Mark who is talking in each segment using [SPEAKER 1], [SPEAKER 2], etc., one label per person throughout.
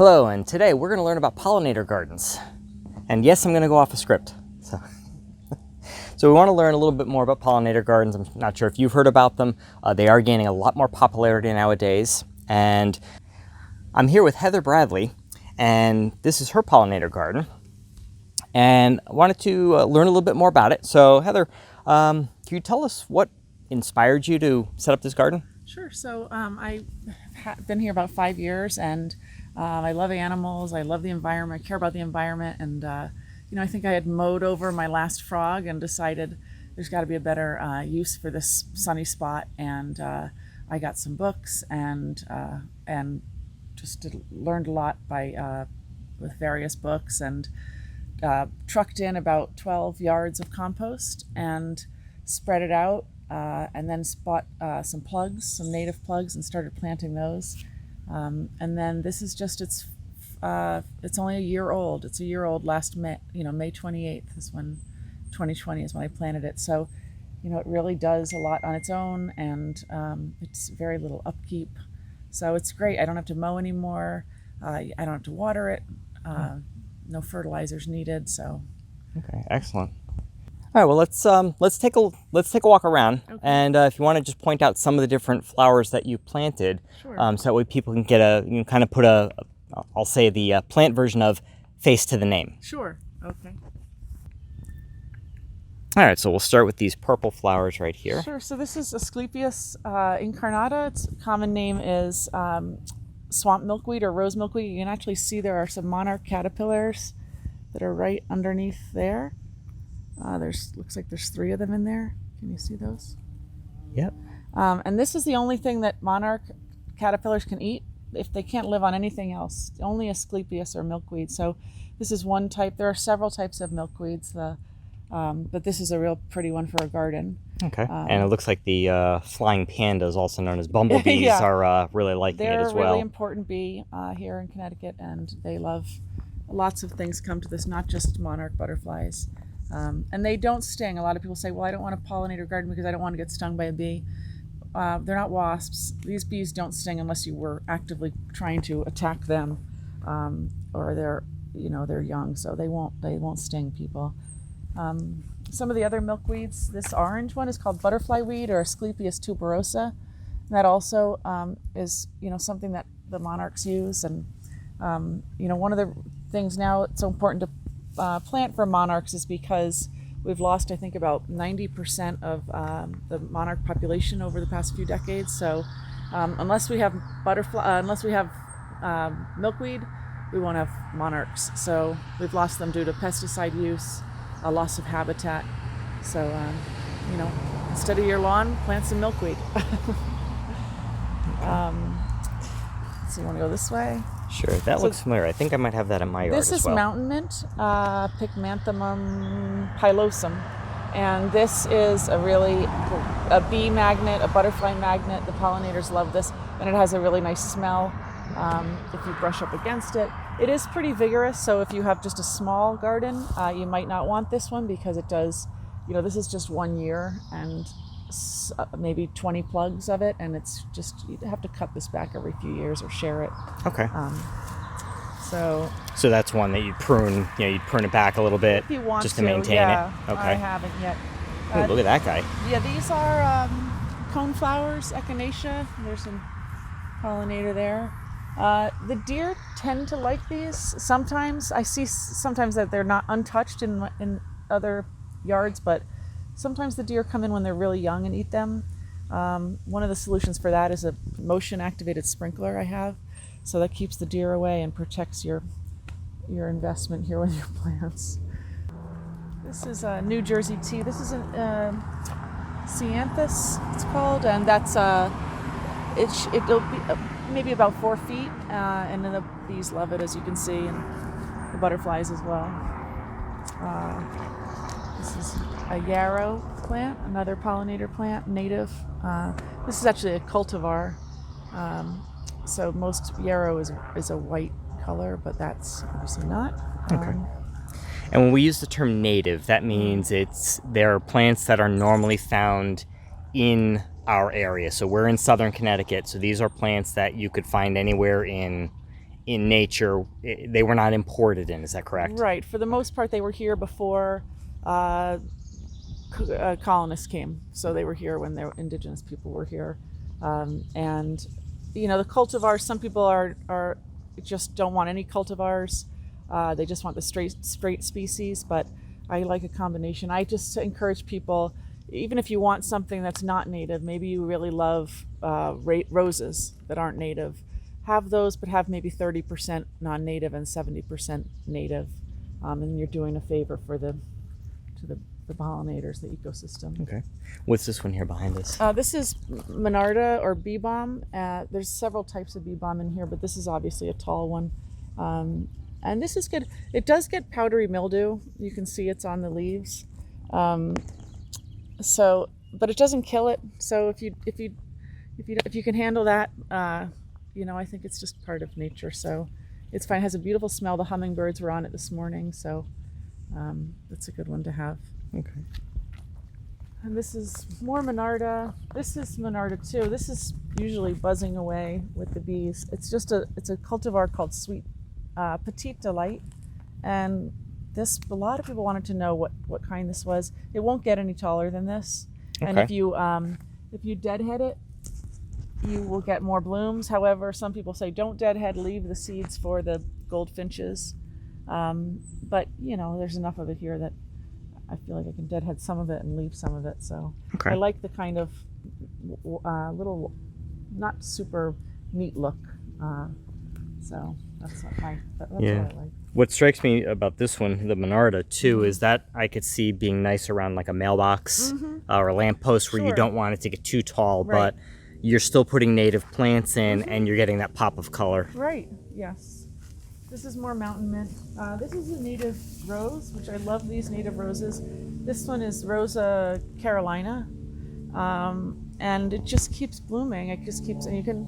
[SPEAKER 1] Hello, and today we're going to learn about pollinator gardens. And yes, I'm going to go off a script. So we want to learn a little bit more about pollinator gardens. I'm not sure if you've heard about them. They are gaining a lot more popularity nowadays. And I'm here with Heather Bradley, and this is her pollinator garden. And I wanted to learn a little bit more about it. So Heather, can you tell us what inspired you to set up this garden?
[SPEAKER 2] Sure. So I've been here about 5 years, and I love animals. I love the environment. I care about the environment. And, I think I had mowed over my last frog and decided there's got to be a better use for this sunny spot. And I got some books and just learned a lot with various books, and trucked in about 12 yards of compost and spread it out. And then bought some native plugs, and started planting those. And then this is just it's only a year old. It's a year old. Last May, May 28th is when 2020 is when I planted it. So, it really does a lot on its own, and it's very little upkeep. So it's great. I don't have to mow anymore. I don't have to water it. No fertilizers needed. So.
[SPEAKER 1] Okay, excellent. All right, well, let's take a walk around, okay. And if you want to just point out some of the different flowers that you planted,
[SPEAKER 2] sure.
[SPEAKER 1] So that way people can get kind of put I'll say the plant version of face to the name.
[SPEAKER 2] Sure. Okay.
[SPEAKER 1] All right, so we'll start with these purple flowers right here.
[SPEAKER 2] Sure. So this is Asclepias Incarnata. Its common name is swamp milkweed or rose milkweed. You can actually see there are some monarch caterpillars that are right underneath there. Looks like there's 3 of them in there. Can you see those?
[SPEAKER 1] Yep.
[SPEAKER 2] And this is the only thing that monarch caterpillars can eat if they can't live on anything else. Only Asclepias or milkweed. So this is one type. There are several types of milkweeds, but this is a real pretty one for a garden.
[SPEAKER 1] Okay. And it looks like the flying pandas, also known as bumblebees, yeah. are really liking it as well.
[SPEAKER 2] They're a really important bee here in Connecticut, and they love lots of things come to this, not just monarch butterflies. And they don't sting. A lot of people say, well, I don't want a pollinator garden because I don't want to get stung by a bee. They're not wasps. These bees don't sting unless you were actively trying to attack them, or they're young, so they won't sting people. Some of the other milkweeds, this orange one is called butterfly weed or Asclepias Tuberosa. That also is something that the monarchs use, and one of the things now it's so important to plant for monarchs is because we've lost, I think, about 90% of the monarch population over the past few decades. So unless we have milkweed, we won't have monarchs. So we've lost them due to pesticide use, a loss of habitat. So instead of your lawn, plant some milkweed. So you want to go this way?
[SPEAKER 1] Sure, that looks familiar. I think I might have that in my yard as well.
[SPEAKER 2] This is mountain mint, Pygmanthemum pilosum, and this is a bee magnet, a butterfly magnet. The pollinators love this, and it has a really nice smell if you brush up against it. It is pretty vigorous, so if you have just a small garden, you might not want this one because it does, this is just 1 year and maybe 20 plugs of it, and it's just, you have to cut this back every few years or share it.
[SPEAKER 1] Okay.
[SPEAKER 2] So
[SPEAKER 1] that's one that you prune, you'd prune it back a little bit
[SPEAKER 2] if you want
[SPEAKER 1] just to maintain
[SPEAKER 2] yeah,
[SPEAKER 1] it. Okay.
[SPEAKER 2] I haven't yet.
[SPEAKER 1] Ooh, look at that guy.
[SPEAKER 2] Yeah, these are cone flowers, Echinacea. There's some pollinator there. The deer tend to like these. Sometimes I see that they're not untouched in other yards, but sometimes the deer come in when they're really young and eat them. One of the solutions for that is a motion-activated sprinkler I have. So that keeps the deer away and protects your investment here with your plants. This is a New Jersey tea. This is a Ceanothus, it's called, and that's it'll be maybe about 4 feet, and then the bees love it, as you can see, and the butterflies as well. This is a yarrow plant, another pollinator plant, native. This is actually a cultivar. So most yarrow is a white color, but that's obviously not.
[SPEAKER 1] Okay. And when we use the term native, that means there are plants that are normally found in our area. So we're in southern Connecticut, so these are plants that you could find anywhere in in nature. They were not imported in, is that correct?
[SPEAKER 2] Right. For the most part, they were here before colonists came. So they were here when the indigenous people were here. And, you know, the cultivars, some people are just don't want any cultivars. They just want the straight species, but I like a combination. I just encourage people, even if you want something that's not native, maybe you really love roses that aren't native, have those, but have maybe 30% non-native and 70% native, and you're doing a favor to the pollinators, the ecosystem.
[SPEAKER 1] Okay. What's this one here behind us?
[SPEAKER 2] This is Monarda or bee balm. There's several types of bee balm in here, but this is obviously a tall one. And this is good. It does get powdery mildew. You can see it's on the leaves. So, but it doesn't kill it. So if you can handle that, you know, I think it's just part of nature. So it's fine. It has a beautiful smell. The hummingbirds were on it this morning, so that's a good one to have.
[SPEAKER 1] Okay.
[SPEAKER 2] And this is more Monarda. This is Monarda too. This is usually buzzing away with the bees. It's a cultivar called Sweet Petite Delight, and a lot of people wanted to know what kind this was. It won't get any taller than this. Okay. And if you deadhead it, you will get more blooms. However, some people say don't deadhead, leave the seeds for the goldfinches. But you know, there's enough of it here that I feel like I can deadhead some of it and leave some of it. So okay. I like the kind of little, not super neat look. So that's what I like.
[SPEAKER 1] What strikes me about this one, the Monarda too, is that I could see being nice around like a mailbox or a lamppost where you don't want it to get too tall, but you're still putting native plants in and you're getting that pop of color.
[SPEAKER 2] Right, yes. This is more mountain mint. This is a native rose, which I love these native roses. This one is Rosa Carolina, and it just keeps blooming. It just keeps, and you can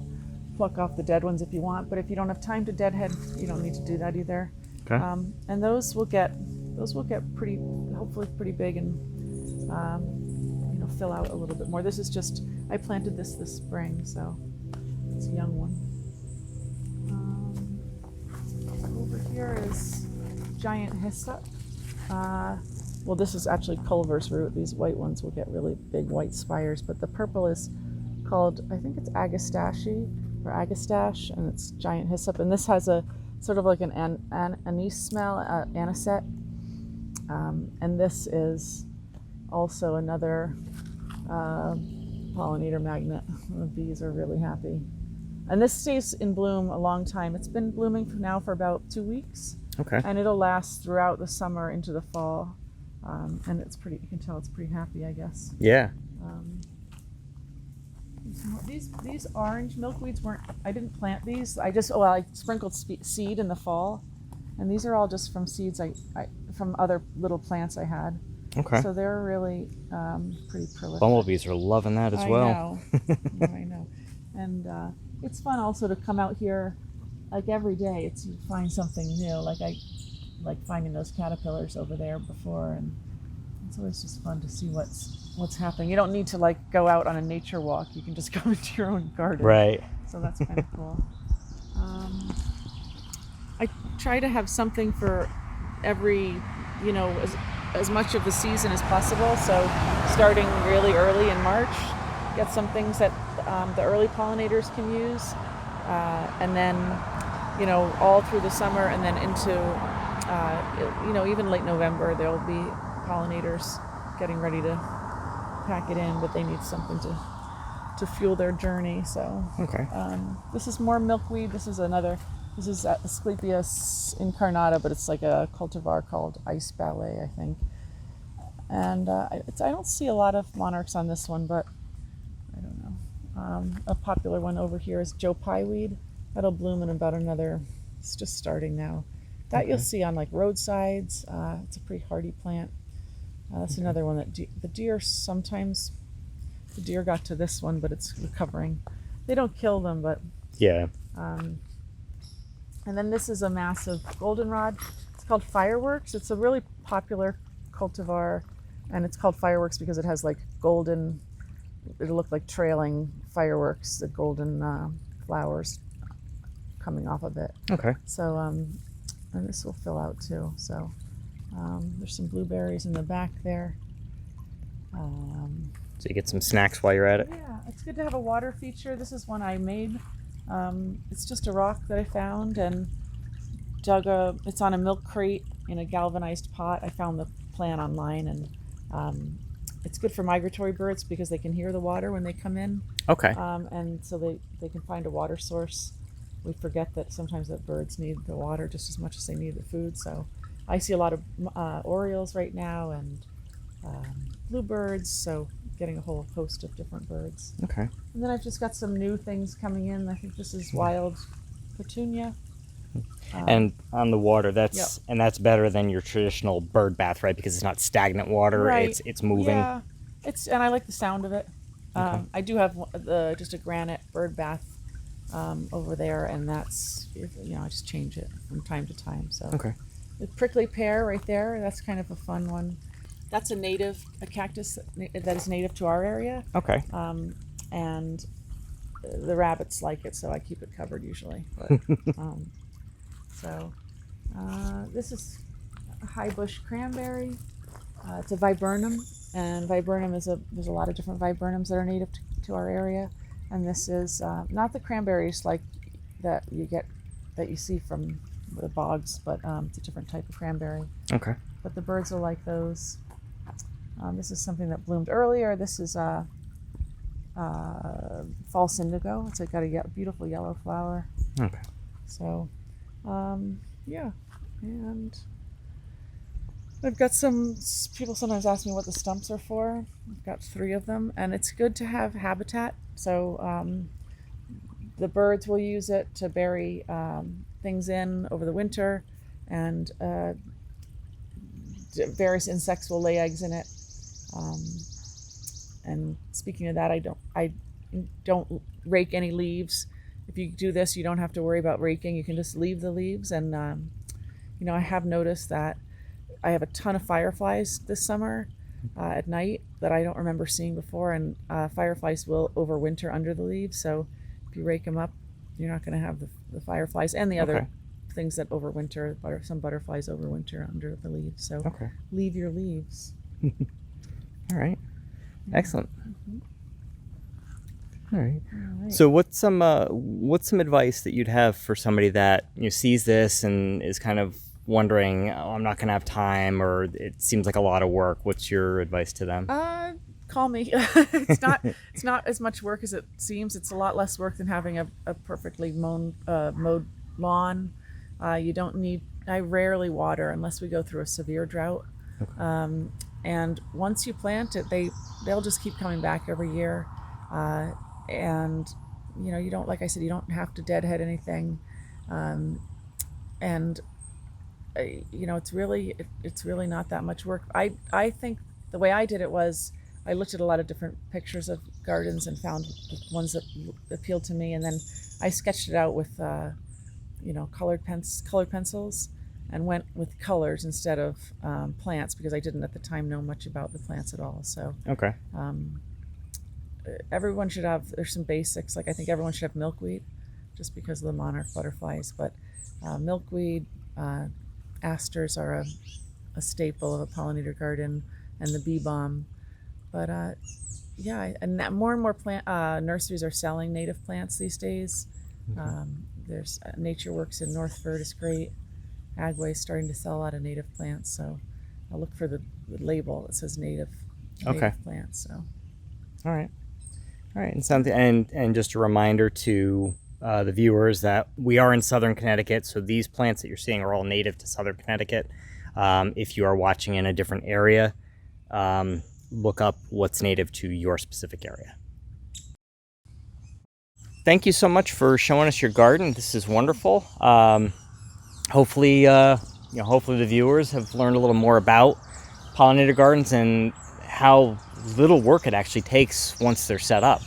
[SPEAKER 2] pluck off the dead ones if you want, but if you don't have time to deadhead, you don't need to do that either. Okay. And those will get pretty, hopefully pretty big, and you know, fill out a little bit more. This is just, I planted this spring, so it's a young one. Over here is giant hyssop. Well, this is actually Culver's root. These white ones will get really big white spires, but the purple is called, I think it's Agastache or Agastache, and it's giant hyssop. And this has a sort of like an anise smell, anisette. And this is also another pollinator magnet. The bees are really happy. And this stays in bloom a long time. It's been blooming for about 2 weeks. Okay. And it'll last throughout the summer into the fall. And it's pretty, you can tell it's pretty happy, I guess. Yeah. These orange milkweeds I didn't plant these. I sprinkled seed in the fall. And these are all just from seeds from other little plants I had. Okay. So they're really pretty prolific. Bumblebees are loving that as well. I know. And it's fun also to come out here, like every day. You find something new. Like I like finding those caterpillars over there before, and it's always just fun to see what's happening. You don't need to like go out on a nature walk. You can just go into your own garden. Right. So that's kind of cool. I try to have something for every, you know, as much of the season as possible. So starting really early in March, get some things that the early pollinators can use, and then, you know, all through the summer, and then into, you know, even late November, there'll be pollinators getting ready to pack it in, but they need something to fuel their journey. So okay. This is more milkweed. This is Asclepias Incarnata, but it's like a cultivar called Ice Ballet, I think. And I don't see a lot of monarchs on this one, but I don't know. A popular one over here is Joe Pye weed. That'll bloom in about it's just starting now. That you'll see on like roadsides. It's a pretty hardy plant. That's another one that the deer got to this one, but it's recovering. They don't kill them, but yeah. And then this is a massive goldenrod. It's called Fireworks. It's a really popular cultivar, and it's called Fireworks because it has like golden, it'll look like trailing fireworks, the golden flowers coming off of it.
[SPEAKER 1] Okay.
[SPEAKER 2] So, and this will fill out too. So there's some blueberries in the back there.
[SPEAKER 1] So you get some snacks while you're at it.
[SPEAKER 2] Yeah, it's good to have a water feature. This is one I made. It's just a rock that I found and it's on a milk crate in a galvanized pot. I found the plant online, and it's good for migratory birds because they can hear the water when they come in.
[SPEAKER 1] Okay.
[SPEAKER 2] And so they can find a water source. We forget that sometimes that birds need the water just as much as they need the food. So I see a lot of orioles right now and bluebirds, so getting a whole host of different birds.
[SPEAKER 1] Okay.
[SPEAKER 2] And then I've just got some new things coming in. I think this is wild petunia.
[SPEAKER 1] And on the water, that's
[SPEAKER 2] Yep.
[SPEAKER 1] and that's better than your traditional bird bath, right? Because it's not stagnant water;
[SPEAKER 2] Right.
[SPEAKER 1] it's moving.
[SPEAKER 2] Yeah, and I like the sound of it.
[SPEAKER 1] Okay.
[SPEAKER 2] I do have just a granite bird bath over there, and that's, I just change it from time to time. So
[SPEAKER 1] Okay.
[SPEAKER 2] the prickly pear right there, that's kind of a fun one. That's a cactus that is native to our area,
[SPEAKER 1] Okay.
[SPEAKER 2] and the rabbits like it, so I keep it covered usually. But, this is a high bush cranberry. It's a viburnum, and viburnum there's a lot of different viburnums that are native to our area, and this is not the cranberries like that you see from the bogs, but it's a different type of cranberry.
[SPEAKER 1] Okay.
[SPEAKER 2] But the birds will like those. This is something that bloomed earlier. This is false indigo. It's got a beautiful yellow flower.
[SPEAKER 1] Okay.
[SPEAKER 2] So, yeah, and I've got some people sometimes ask me what the stumps are for. I've got 3 of them, and it's good to have habitat. So the birds will use it to bury things in over the winter, and various insects will lay eggs in it. And speaking of that, I don't rake any leaves. If you do this, you don't have to worry about raking. You can just leave the leaves. And, I have noticed that I have a ton of fireflies this summer at night that I don't remember seeing before. And fireflies will overwinter under the leaves. So if you rake them up, you're not going to have the fireflies and the other things that overwinter. Some butterflies overwinter under the leaves. So leave your leaves.
[SPEAKER 1] All right. Excellent.
[SPEAKER 2] Mm-hmm.
[SPEAKER 1] All right.
[SPEAKER 2] All right.
[SPEAKER 1] So what's some advice that you'd have for somebody that sees this and is kind of wondering, oh, I'm not going to have time, or it seems like a lot of work? What's your advice to them?
[SPEAKER 2] Call me. It's not as much work as it seems. It's a lot less work than having a perfectly mowed lawn. I rarely water unless we go through a severe drought.
[SPEAKER 1] Okay.
[SPEAKER 2] And once you plant it, they'll just keep coming back every year. And you don't, like I said, you don't have to deadhead anything. And it's really not that much work. I think the way I did it was I looked at a lot of different pictures of gardens and found the ones that appealed to me, and then I sketched it out with colored pencils, and went with colors instead of plants, because I didn't at the time know much about the plants at all. So
[SPEAKER 1] Okay.
[SPEAKER 2] Everyone should have, there's some basics, like I think everyone should have milkweed, just because of the monarch butterflies. But milkweed, asters are a staple of a pollinator garden, and the bee balm. But and more and more nurseries are selling native plants these days. There's Nature Works in Northford is great. Agway is starting to sell a lot of native plants, so I'll look for the label that says native plants. So,
[SPEAKER 1] all right, and just a reminder to the viewers that we are in Southern Connecticut, so these plants that you're seeing are all native to Southern Connecticut. If you are watching in a different area, look up what's native to your specific area. Thank you so much for showing us your garden. This is wonderful. Hopefully, hopefully the viewers have learned a little more about pollinator gardens and how little work it actually takes once they're set up.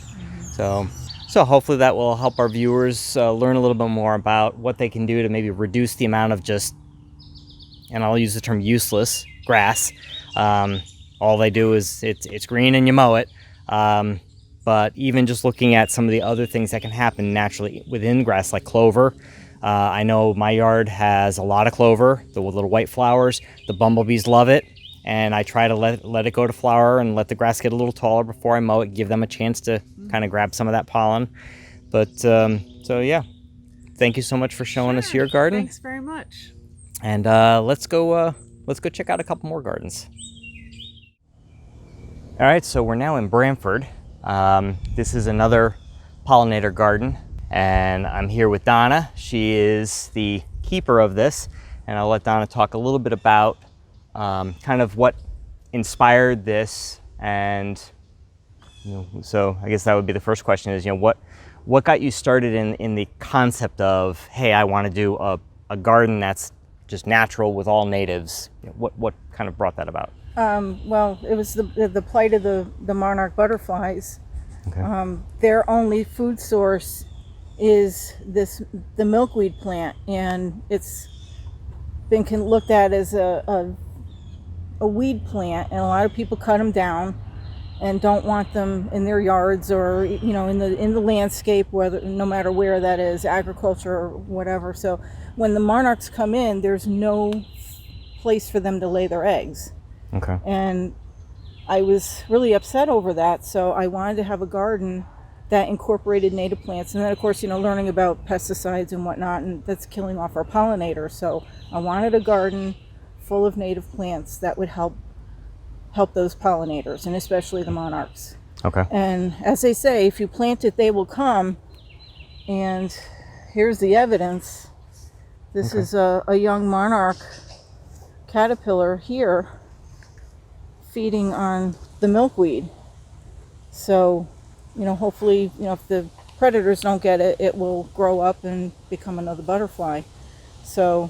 [SPEAKER 1] So hopefully that will help our viewers learn a little bit more about what they can do to maybe reduce the amount of just, and I'll use the term useless, grass. All they do is it's green and you mow it. But even just looking at some of the other things that can happen naturally within grass, like clover, I know my yard has a lot of clover, the little white flowers. The bumblebees love it, and I try to let it go to flower and let the grass get a little taller before I mow it, give them a chance to kind of grab some of that pollen. But so yeah, thank you so much for showing us your garden.
[SPEAKER 2] Thanks very much.
[SPEAKER 1] And let's go check out a couple more gardens. All right, so we're now in Brantford. This is another pollinator garden, and I'm here with Donna. She is the keeper of this, and I'll let Donna talk a little bit about kind of what inspired this. And so I guess that would be the first question is, what got you started in the concept of, hey, I want to do a garden that's just natural with all natives? What kind of brought that about?
[SPEAKER 3] Well, it was the plight of the monarch butterflies.
[SPEAKER 1] Okay.
[SPEAKER 3] Their only food source is the milkweed plant, and it's been looked at as a weed plant, and a lot of people cut them down and don't want them in their yards or in the landscape, no matter where that is, agriculture or whatever. So when the monarchs come in, there's no place for them to lay their eggs.
[SPEAKER 1] Okay.
[SPEAKER 3] And I was really upset over that, so I wanted to have a garden that incorporated native plants. And then, of course, learning about pesticides and whatnot, and that's killing off our pollinators. So I wanted a garden full of native plants that would help those pollinators, and especially the monarchs.
[SPEAKER 1] Okay.
[SPEAKER 3] And as they say, if you plant it, they will come. And here's the evidence. This is a young monarch caterpillar here feeding on the milkweed. So, hopefully, if the predators don't get it, it will grow up and become another butterfly. So,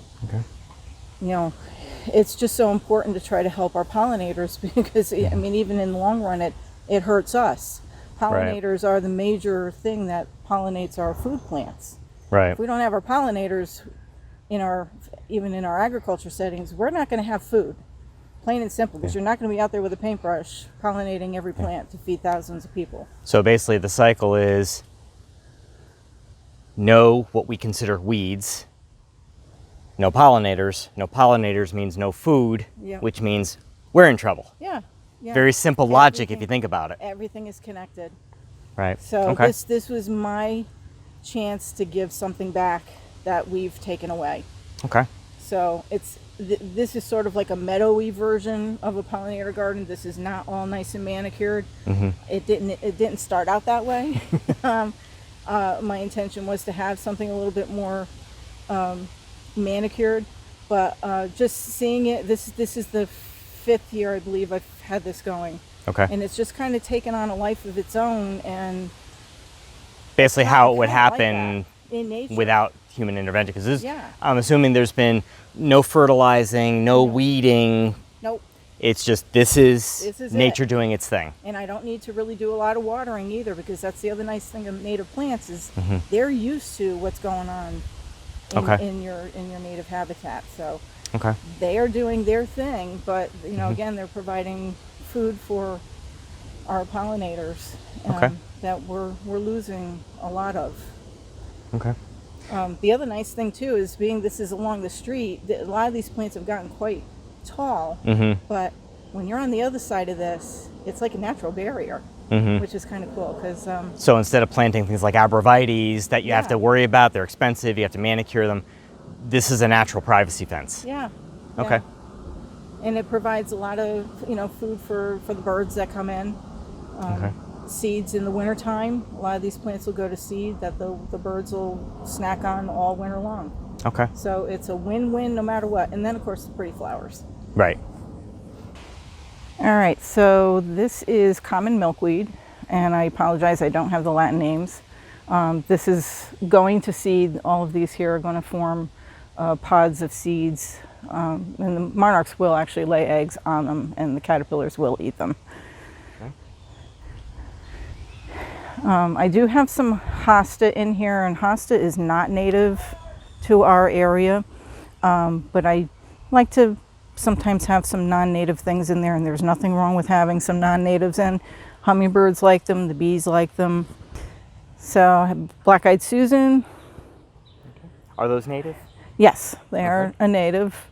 [SPEAKER 3] it's just so important to try to help our pollinators because, even in the long run, it hurts us. Pollinators are the major thing that pollinates our food plants.
[SPEAKER 1] Right.
[SPEAKER 3] If we don't have our pollinators even in our agriculture settings, we're not going to have food. Plain and simple, because you're not going to be out there with a paintbrush pollinating every plant to feed thousands of people. So
[SPEAKER 1] basically the cycle is know what we consider weeds, no pollinators. No pollinators means no food, which means we're in trouble.
[SPEAKER 3] Yeah.
[SPEAKER 1] Very simple logic if you think about it.
[SPEAKER 3] Everything is connected.
[SPEAKER 1] Right.
[SPEAKER 3] So this was my chance to give something back that we've taken away.
[SPEAKER 1] Okay.
[SPEAKER 3] So this is sort of like a meadowy version of a pollinator garden. This is not all nice and manicured. Mm-hmm. It didn't start out that way. My intention was to have something a little bit more manicured, but just seeing it, this is the 5th year I believe I've had this going.
[SPEAKER 1] Okay.
[SPEAKER 3] And it's just kind of taken on a life of its own, and
[SPEAKER 1] basically how it would happen
[SPEAKER 3] like in nature
[SPEAKER 1] without human intervention, because I'm assuming there's been no fertilizing, no weeding.
[SPEAKER 3] Nope.
[SPEAKER 1] It's just this is nature doing its thing.
[SPEAKER 3] And I don't need to really do a lot of watering either, because that's the other nice thing of native plants is they're used to what's going on in your native habitat. So they are doing their thing, but again, they're providing food for our pollinators that we're losing a lot of.
[SPEAKER 1] Okay.
[SPEAKER 3] The other nice thing too is this is along the street, a lot of these plants have gotten quite tall, but when you're on the other side of this, it's like a natural barrier, which is kind of cool. Because
[SPEAKER 1] so instead of planting things like arborvitaes that you have to worry about, they're expensive, you have to manicure them, this is a natural privacy fence.
[SPEAKER 3] Yeah.
[SPEAKER 1] Okay.
[SPEAKER 3] And it provides a lot of food for the birds that come in. Seeds in the wintertime. A lot of these plants will go to seed that the birds will snack on all winter long.
[SPEAKER 1] Okay.
[SPEAKER 3] So it's a win-win no matter what. And then, of course, the pretty flowers.
[SPEAKER 1] Right.
[SPEAKER 3] All right, so this is common milkweed, and I apologize, I don't have the Latin names. This is going to seed. All of these here are going to form pods of seeds, and the monarchs will actually lay eggs on them, and the caterpillars will eat them. I do have some hosta in here, and hosta is not native to our area, but I like to sometimes have some non-native things in there, and there's nothing wrong with having some non-natives, and hummingbirds like them, the bees like them. So black-eyed Susan,
[SPEAKER 1] Are those native?
[SPEAKER 3] Yes, they are a native.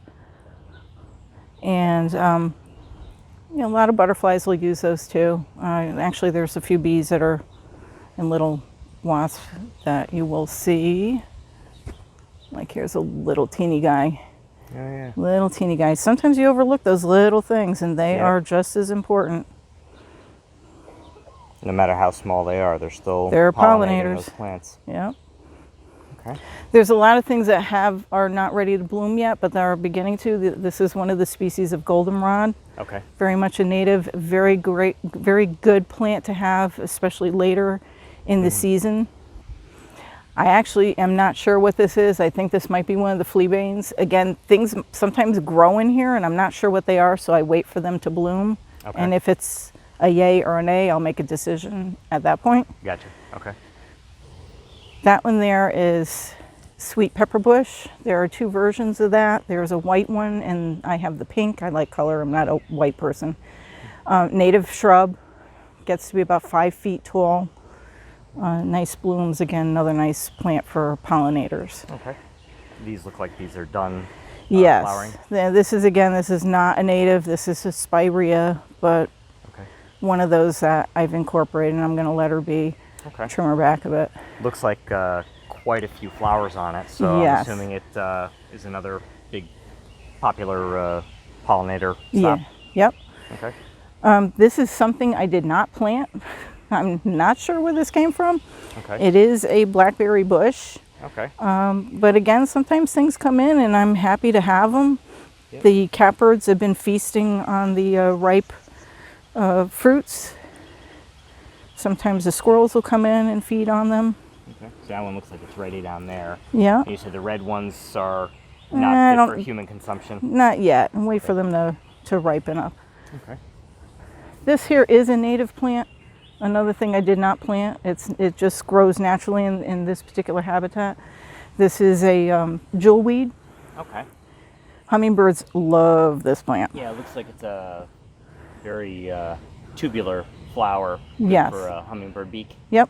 [SPEAKER 3] And you know, a lot of butterflies will use those too. Actually, there's a few bees that are in little wasps that you will see. Like here's a little teeny guy.
[SPEAKER 1] Oh yeah.
[SPEAKER 3] Little teeny guys. Sometimes you overlook those little things, and they
[SPEAKER 1] Yep.
[SPEAKER 3] are just as important.
[SPEAKER 1] No matter how small they are, they're still
[SPEAKER 3] They're
[SPEAKER 1] pollinating
[SPEAKER 3] pollinators.
[SPEAKER 1] those plants.
[SPEAKER 3] Yeah.
[SPEAKER 1] Okay.
[SPEAKER 3] There's a lot of things that are not ready to bloom yet, but they are beginning to. This is one of the species of goldenrod.
[SPEAKER 1] Okay.
[SPEAKER 3] Very much a native, very good plant to have, especially later in the season. I actually am not sure what this is. I think this might be one of the fleabanes. Again, things sometimes grow in here, and I'm not sure what they are, so I wait for them to bloom.
[SPEAKER 1] Okay.
[SPEAKER 3] And if it's a yay or a nay, I'll make a decision at that point.
[SPEAKER 1] Gotcha. Okay.
[SPEAKER 3] That one there is sweet pepper bush. There are two versions of that. There's a white one, and I have the pink. I like color. I'm not a white person. Native shrub, gets to be about 5 feet tall. Nice blooms. Again, another nice plant for pollinators.
[SPEAKER 1] Okay. These look like these are done
[SPEAKER 3] Yes.
[SPEAKER 1] flowering.
[SPEAKER 3] This is not a native. This is a spirea, but
[SPEAKER 1] Okay.
[SPEAKER 3] one of those that I've incorporated, and I'm going to let her be.
[SPEAKER 1] Okay.
[SPEAKER 3] Trim her back a bit.
[SPEAKER 1] Looks like quite a few flowers on it, so
[SPEAKER 3] Yes.
[SPEAKER 1] I'm assuming it is another big popular pollinator stop.
[SPEAKER 3] Yeah. Yep.
[SPEAKER 1] Okay.
[SPEAKER 3] This is something I did not plant. I'm not sure where this came from.
[SPEAKER 1] Okay.
[SPEAKER 3] It is a blackberry bush,
[SPEAKER 1] Okay.
[SPEAKER 3] but again, sometimes things come in, and I'm happy to have them.
[SPEAKER 1] Yep.
[SPEAKER 3] The catbirds have been feasting on the ripe fruits. Sometimes the squirrels will come in and feed on them.
[SPEAKER 1] Okay. So that one looks like it's ready down there.
[SPEAKER 3] Yeah.
[SPEAKER 1] You said the red ones are
[SPEAKER 3] I
[SPEAKER 1] not fit for
[SPEAKER 3] don't-
[SPEAKER 1] human consumption.
[SPEAKER 3] Not yet. And wait for them to ripen up.
[SPEAKER 1] Okay.
[SPEAKER 3] This here is a native plant. Another thing I did not plant. It just grows naturally in this particular habitat. This is a jewelweed.
[SPEAKER 1] Okay.
[SPEAKER 3] Hummingbirds love this plant.
[SPEAKER 1] Yeah, it looks like it's a very tubular flower
[SPEAKER 3] Yes.
[SPEAKER 1] for a hummingbird beak.
[SPEAKER 3] Yep.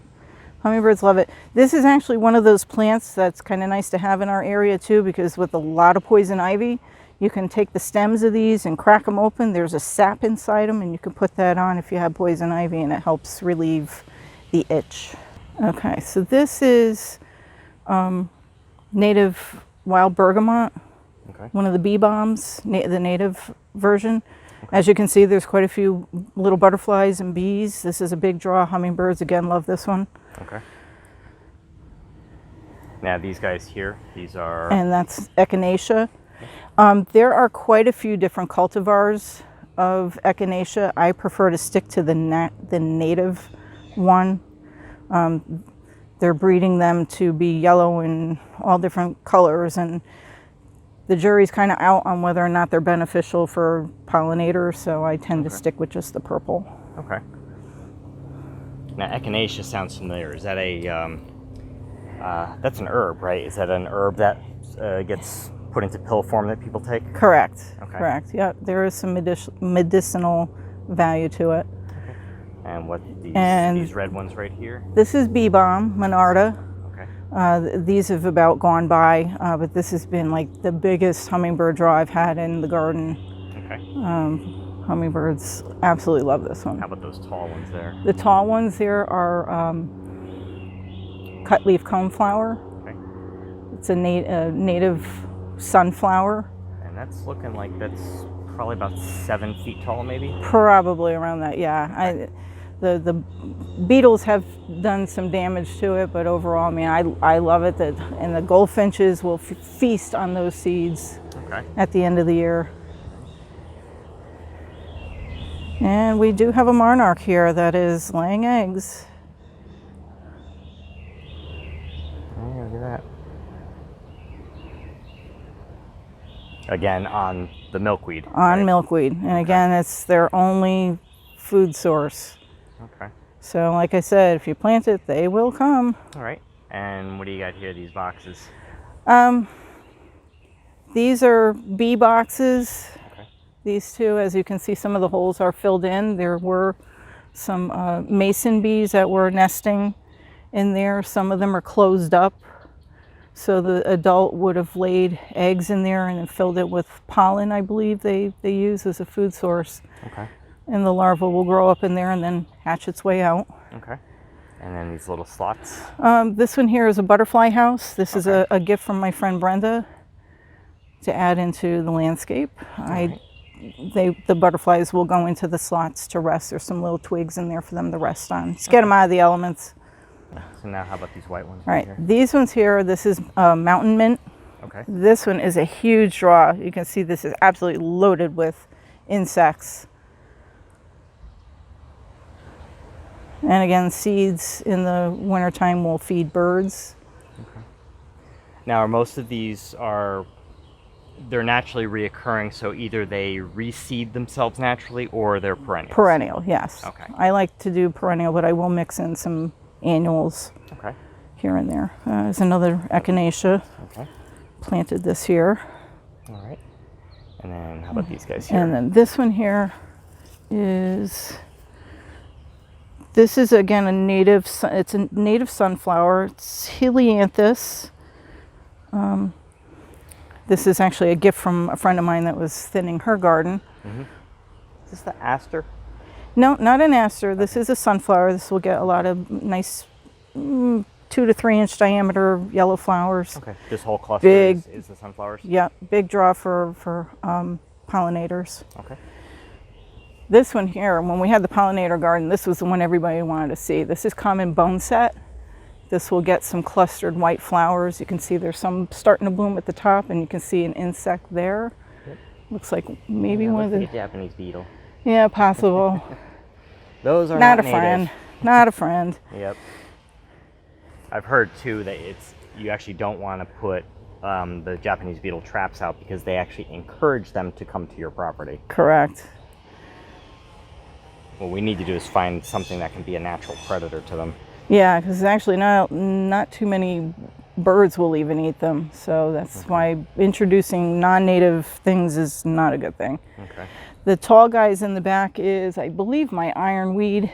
[SPEAKER 3] Hummingbirds love it. This is actually one of those plants that's kind of nice to have in our area too, because with a lot of poison ivy, you can take the stems of these and crack them open. There's a sap inside them, and you can put that on if you have poison ivy, and it helps relieve the itch. Okay, so this is native wild bergamot,
[SPEAKER 1] Okay.
[SPEAKER 3] one of the bee bombs, the native version. As you can see, there's quite a few little butterflies and bees. This is a big draw. Hummingbirds, again, love this one.
[SPEAKER 1] Okay. Now these guys here, these are...
[SPEAKER 3] And that's echinacea. There are quite a few different cultivars of echinacea. I prefer to stick to the native one. They're breeding them to be yellow in all different colors, and the jury's kind of out on whether or not they're beneficial for pollinators, so I tend to stick with just the purple.
[SPEAKER 1] Okay. Now echinacea sounds familiar. Is that a... that's an herb, right? Is that an herb that gets put into pill form that people take?
[SPEAKER 3] Correct.
[SPEAKER 1] Okay.
[SPEAKER 3] Correct. Yeah, there is some medicinal value to it.
[SPEAKER 1] And what
[SPEAKER 3] And-
[SPEAKER 1] these red ones right here?
[SPEAKER 3] This is bee balm, Monarda.
[SPEAKER 1] Okay.
[SPEAKER 3] These have about gone by, but this has been like the biggest hummingbird draw I've had in the garden.
[SPEAKER 1] Okay.
[SPEAKER 3] Hummingbirds absolutely love this one.
[SPEAKER 1] How about those tall ones there?
[SPEAKER 3] The tall ones here are cut leaf coneflower.
[SPEAKER 1] Okay.
[SPEAKER 3] It's a native sunflower,
[SPEAKER 1] And that's looking like that's probably about 7 feet tall, maybe?
[SPEAKER 3] probably around that. Yeah, the beetles have done some damage to it, but overall, I mean, I love it. And the goldfinches will feast on those seeds
[SPEAKER 1] Okay.
[SPEAKER 3] at the end of the year. And we do have a monarch here that is laying eggs.
[SPEAKER 1] Oh, look at that. Again, on the milkweed.
[SPEAKER 3] On
[SPEAKER 1] right?
[SPEAKER 3] milkweed. And again, it's their only food source.
[SPEAKER 1] Okay.
[SPEAKER 3] So like I said, if you plant it, they will come.
[SPEAKER 1] All right. And what do you got here, these boxes?
[SPEAKER 3] These are bee boxes.
[SPEAKER 1] Okay.
[SPEAKER 3] These two, as you can see, some of the holes are filled in. There were some mason bees that were nesting in there. Some of them are closed up. So the adult would have laid eggs in there and then filled it with pollen, I believe they use as a food source.
[SPEAKER 1] Okay.
[SPEAKER 3] And the larva will grow up in there and then hatch its way out.
[SPEAKER 1] Okay. And then these little slots.
[SPEAKER 3] This one here is a butterfly house. This is
[SPEAKER 1] Okay.
[SPEAKER 3] a gift from my friend Brenda to add into the landscape. The butterflies will go into the slots to rest. There's some little twigs in there for them to rest on. Just get them out of the elements.
[SPEAKER 1] So now how about these white ones?
[SPEAKER 3] All right,
[SPEAKER 1] Here?
[SPEAKER 3] these ones here, this is mountain mint.
[SPEAKER 1] Okay.
[SPEAKER 3] This one is a huge draw. You can see this is absolutely loaded with insects. And again, seeds in the wintertime will feed birds.
[SPEAKER 1] Okay. Now, are most of these they're naturally reoccurring, so either they reseed themselves naturally or they're perennial?
[SPEAKER 3] Perennial, yes.
[SPEAKER 1] Okay.
[SPEAKER 3] I like to do perennial, but I will mix in some annuals
[SPEAKER 1] Okay.
[SPEAKER 3] here and there. There's another echinacea.
[SPEAKER 1] Okay.
[SPEAKER 3] Planted this here.
[SPEAKER 1] All right. And then how about these guys here?
[SPEAKER 3] And then this one here this is again it's a native sunflower. It's Helianthus. This is actually a gift from a friend of mine that was thinning her garden.
[SPEAKER 1] Mm-hmm. Is this the aster?
[SPEAKER 3] No, not an aster. This is a sunflower. This will get a lot of nice 2 to 3 inch diameter yellow flowers.
[SPEAKER 1] Okay. This whole cluster is the sunflowers?
[SPEAKER 3] Yeah, big draw for pollinators.
[SPEAKER 1] Okay.
[SPEAKER 3] This one here, when we had the pollinator garden, this was the one everybody wanted to see. This is Common Boneset. This will get some clustered white flowers. You can see there's some starting to bloom at the top, and you can see an insect there.
[SPEAKER 1] Yep.
[SPEAKER 3] Looks like maybe one of the...
[SPEAKER 1] Japanese beetle.
[SPEAKER 3] Yeah, possible.
[SPEAKER 1] Those are
[SPEAKER 3] not a
[SPEAKER 1] native.
[SPEAKER 3] friend. Not a friend.
[SPEAKER 1] Yep. I've heard too that you actually don't want to put the Japanese beetle traps out because they actually encourage them to come to your property.
[SPEAKER 3] Correct.
[SPEAKER 1] What we need to do is find something that can be a natural predator to them.
[SPEAKER 3] Yeah, because actually not too many birds will even eat them. So that's why introducing non-native things is not a good thing.
[SPEAKER 1] Okay.
[SPEAKER 3] The tall guys in the back is, I believe, my ironweed.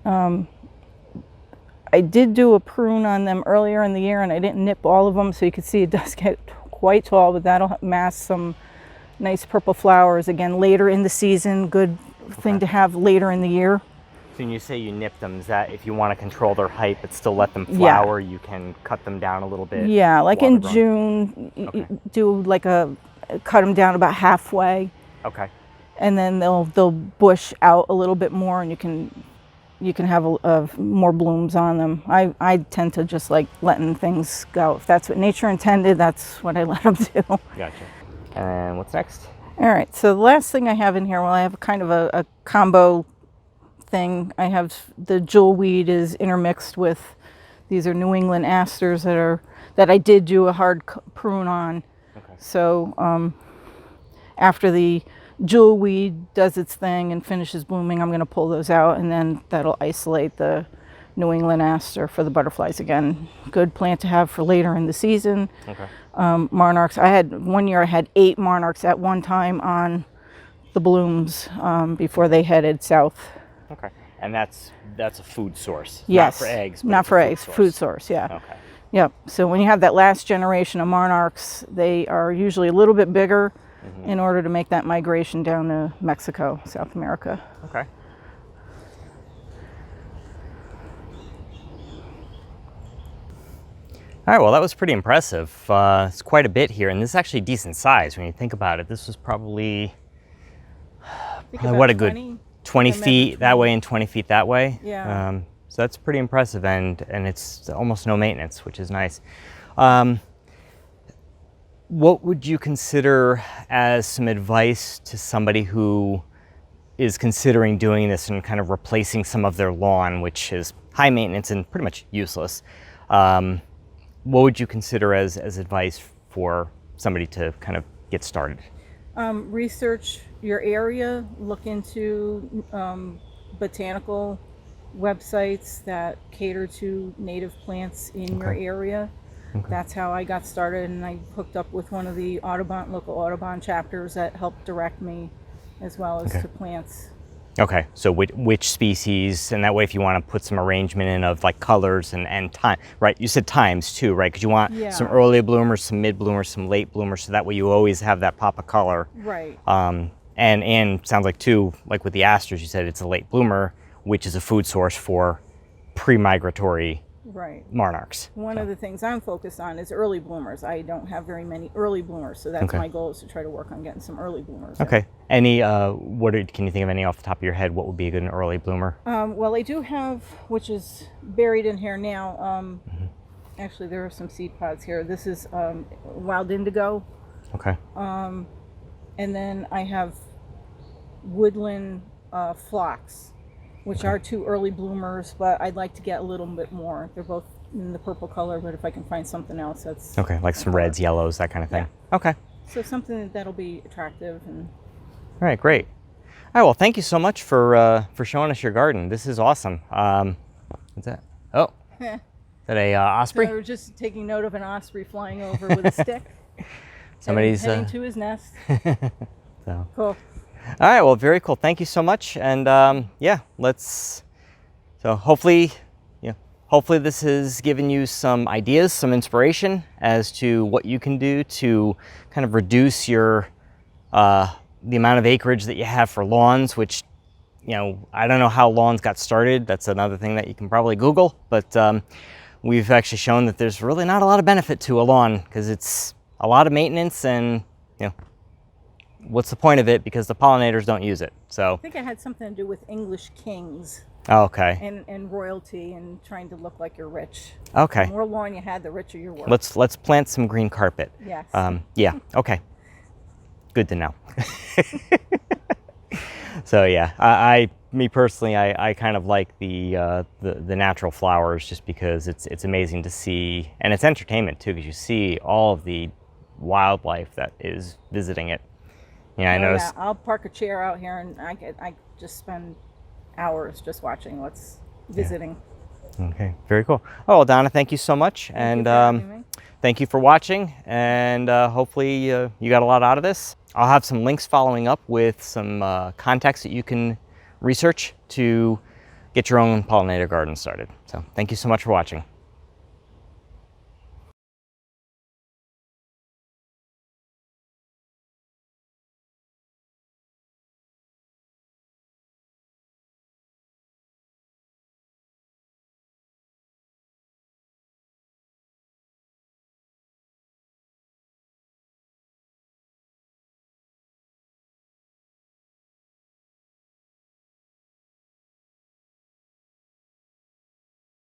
[SPEAKER 3] I did do a prune on them earlier in the year, and I didn't nip all of them, so you can see it does get quite tall, but that'll mask some nice purple flowers. Again, later in the season, good thing to have later in the year.
[SPEAKER 1] So when you say you nip them, is that if you want to control their height but still let them flower, you can cut them down a little bit?
[SPEAKER 3] Yeah, like in
[SPEAKER 1] grown?
[SPEAKER 3] June,
[SPEAKER 1] Okay.
[SPEAKER 3] do like cut them down about halfway.
[SPEAKER 1] Okay.
[SPEAKER 3] And then they'll bush out a little bit more, and you can have more blooms on them. I tend to just like letting things go. If that's what nature intended, that's what I let them do.
[SPEAKER 1] Gotcha. And what's next?
[SPEAKER 3] All right, so the last thing I have in here, well, I have kind of a combo thing. I have the jewelweed is intermixed with, these are New England asters that I did do a hard prune on.
[SPEAKER 1] Okay.
[SPEAKER 3] So after the jewelweed does its thing and finishes blooming, I'm going to pull those out, and then that'll isolate the New England aster for the butterflies. Again, good plant to have for later in the season.
[SPEAKER 1] Okay.
[SPEAKER 3] Monarchs, one year I had 8 monarchs at one time on the blooms before they headed south.
[SPEAKER 1] Okay. And that's a food source.
[SPEAKER 3] Yes.
[SPEAKER 1] Not for eggs. But
[SPEAKER 3] Not
[SPEAKER 1] it's a
[SPEAKER 3] for
[SPEAKER 1] food
[SPEAKER 3] eggs.
[SPEAKER 1] source.
[SPEAKER 3] Food source. Yeah.
[SPEAKER 1] Okay.
[SPEAKER 3] Yep. So when you have that last generation of monarchs, they are usually a little bit bigger in order to make that migration down to Mexico, South America.
[SPEAKER 1] Okay. All right, well, that was pretty impressive. It's quite a bit here, and this is actually decent size when you think about it. This was probably, what a good 20 feet that way and 20 feet that way.
[SPEAKER 3] Yeah.
[SPEAKER 1] So that's pretty impressive, and it's almost no maintenance, which is nice. What would you consider as some advice to somebody who is considering doing this and kind of replacing some of their lawn, which is high maintenance and pretty much useless? What would you consider as advice for somebody to kind of get started?
[SPEAKER 3] Research your area, look into botanical websites that cater to native plants in your area.
[SPEAKER 1] Okay.
[SPEAKER 3] That's how I got started, and I hooked up with one of the local Audubon chapters that helped direct me as well as to plants
[SPEAKER 1] Okay, so which species, and that way if you want to put some arrangement in of like colors and time, right? You said times too, right? Because you want some early bloomers, some mid bloomers, some late bloomers, so that way you always have that pop of color.
[SPEAKER 3] Right.
[SPEAKER 1] And sounds like too, like with the asters, you said it's a late bloomer, which is a food source for pre-migratory monarchs.
[SPEAKER 3] One of the things I'm focused on is early bloomers. I don't have very many early bloomers, so that's my goal, is to try to work on getting some early bloomers.
[SPEAKER 1] Okay. Any, can you think of any off the top of your head, what would be a good early bloomer?
[SPEAKER 3] Well, I do have, which is buried in here now, actually there are some seed pods here. This is wild indigo.
[SPEAKER 1] Okay.
[SPEAKER 3] And then I have woodland phlox, which are 2 early bloomers, but I'd like to get a little bit more. They're both in the purple color, but if I can find something else that's...
[SPEAKER 1] Okay, like some reds, yellows, that kind of thing. Yeah. Okay.
[SPEAKER 3] So something that'll be attractive. And
[SPEAKER 1] all right, great. All right, well, thank you so much for showing us your garden. This is awesome. What's that? Oh, is that a osprey?
[SPEAKER 3] So we're just taking note of an osprey flying over with a stick.
[SPEAKER 1] Somebody's
[SPEAKER 3] heading to his nest.
[SPEAKER 1] So.
[SPEAKER 3] Cool.
[SPEAKER 1] All right, well, very cool. Thank you so much. And yeah, so hopefully this has given you some ideas, some inspiration as to what you can do to kind of reduce your, the amount of acreage that you have for lawns, which, I don't know how lawns got started. That's another thing that you can probably Google, but we've actually shown that there's really not a lot of benefit to a lawn because it's a lot of maintenance and, what's the point of it, because the pollinators don't use it. So
[SPEAKER 3] I think it had something to do with English kings.
[SPEAKER 1] Oh, okay.
[SPEAKER 3] And royalty and trying to look like you're rich.
[SPEAKER 1] Okay.
[SPEAKER 3] The more lawn you had, the richer you were.
[SPEAKER 1] Let's plant some green carpet.
[SPEAKER 3] Yes.
[SPEAKER 1] Yeah. Okay. Good to know. So yeah, me personally, I kind of like the natural flowers just because it's amazing to see, and it's entertainment too, because you see all of the wildlife that is visiting it. I noticed.
[SPEAKER 3] Yeah, I'll park a chair out here and I just spend hours just watching what's visiting.
[SPEAKER 1] Yeah. Okay, very cool. Oh, well, Donna, thank you so much. Thank you for watching, and hopefully you got a lot out of this. I'll have some links following up with some contacts that you can research to get your own pollinator garden started. So thank you so much for watching.